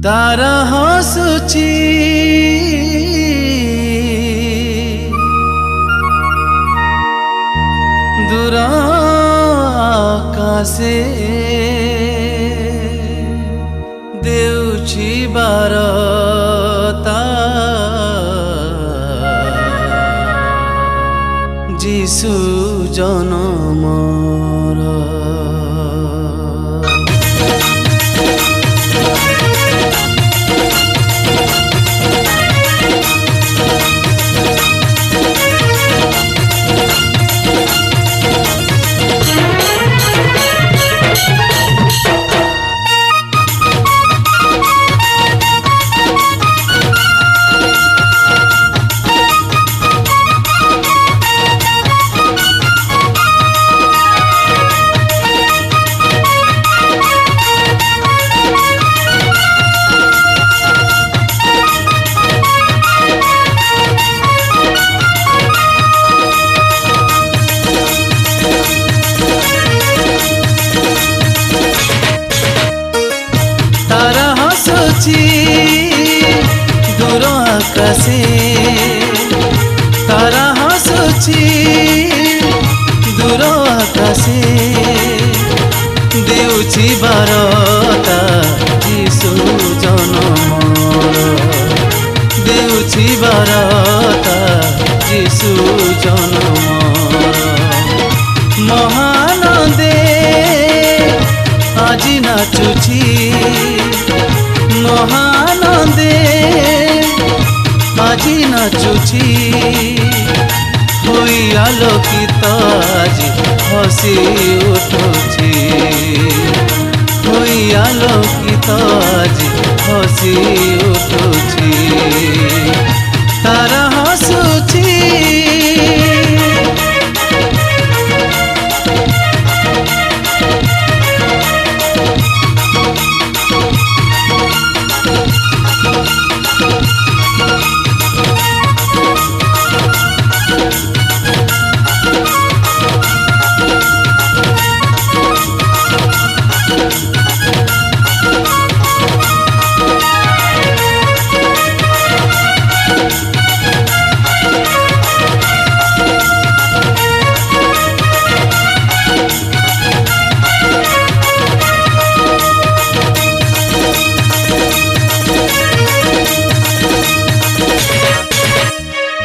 तारा हसुची दूर आकाशे देउछि बारता जीशु जनमर। दूर आकाशे तारा हसुची दूर आकाशे देउछि बारता जीशु जनमर। देउछि बारता जीशु जनमर। महानंदे आज नाचुछि महानंदे आज नाचुछि होई आलोकित आज हसी उठुछि। होई आलोकित आज हसी उठुछि तारा हसुछि।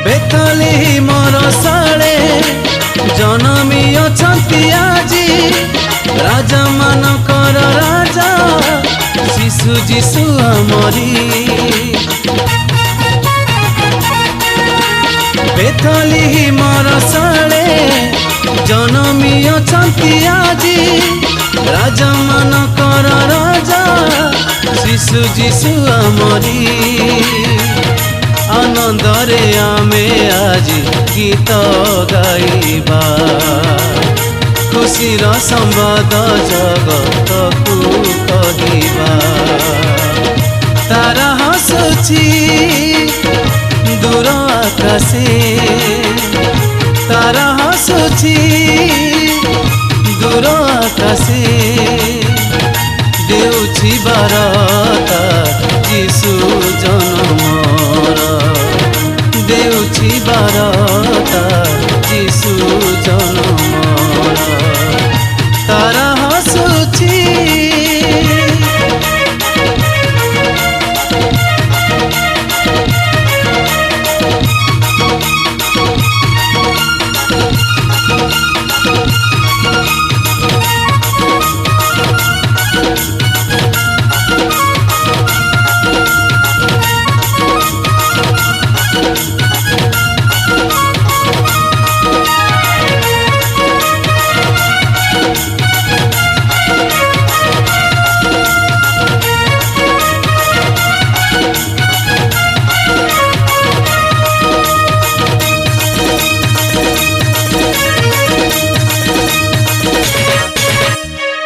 बेथलेहेमर साले जनमी अछंती आजी राजा मानकर राजा शिशु जीशु आमरी। बेथलेहेमर साले जनमी अछंती आजी राजा मानकर राजा शिशु जीशु आमरी। आनंदरे आमे आज गीत गाइबा खुशीर संवाद जगत को कहिबा। तारा हसुची दूर आकाशे तारा हसुची दूर आकाशे देउछि बारता जीशु जनमर। देउछि बारता जीशु जनमर तारा हसुछि।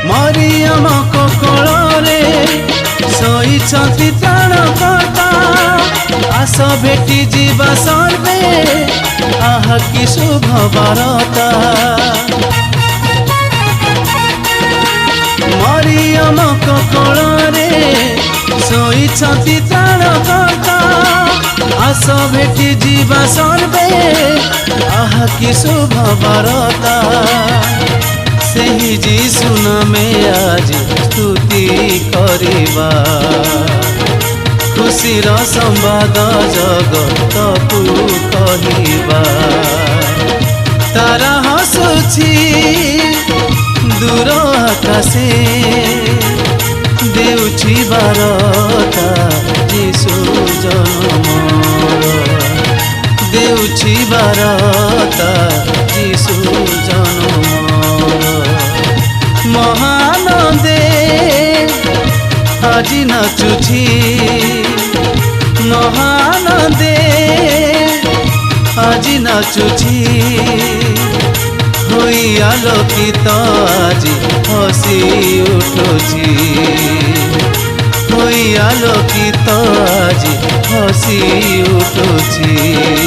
मरियम कोकोळे शोईछंती त्राणकर्ता आस भेटी जीवा सर्वे आह कि शुभ बारता। मरियम कोकोळे सोई सहिछंती त्राणकर्ता आस भेटी जीवा सर्वे आहा कि शुभ बरता सेही जीशु नामे आज स्तुति करिबा खुशीर संवाद जगतकु कहिबा तारा हसुछि दूर आकाशे देउछि बारता जीशु जन्मर देउछि बारता जीशु जन्मर महानंदे আজি नाचुछि महानंदे আজি नाचुछि होई आलोकित আজি हसी उठुछि होई आलोकित আজি हसी उठुछि।